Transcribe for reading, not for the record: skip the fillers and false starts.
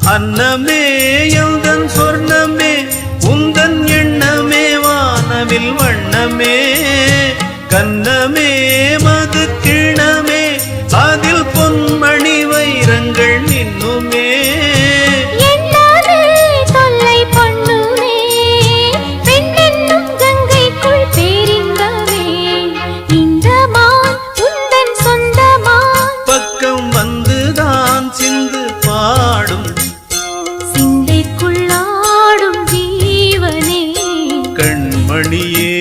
அன்னமே எந்தன் சொர்ணமே உந்தன் எண்ணமே வானவில் வண்ணமே கன்னமே மது கிணமே அதில் பொன்மணி வைரங்கள் நின்னுமே பக்கம் வந்துதான் சிந்து பாடும் சிந்தைக்குள்ளாடும் ஜீவனே கண்மணியே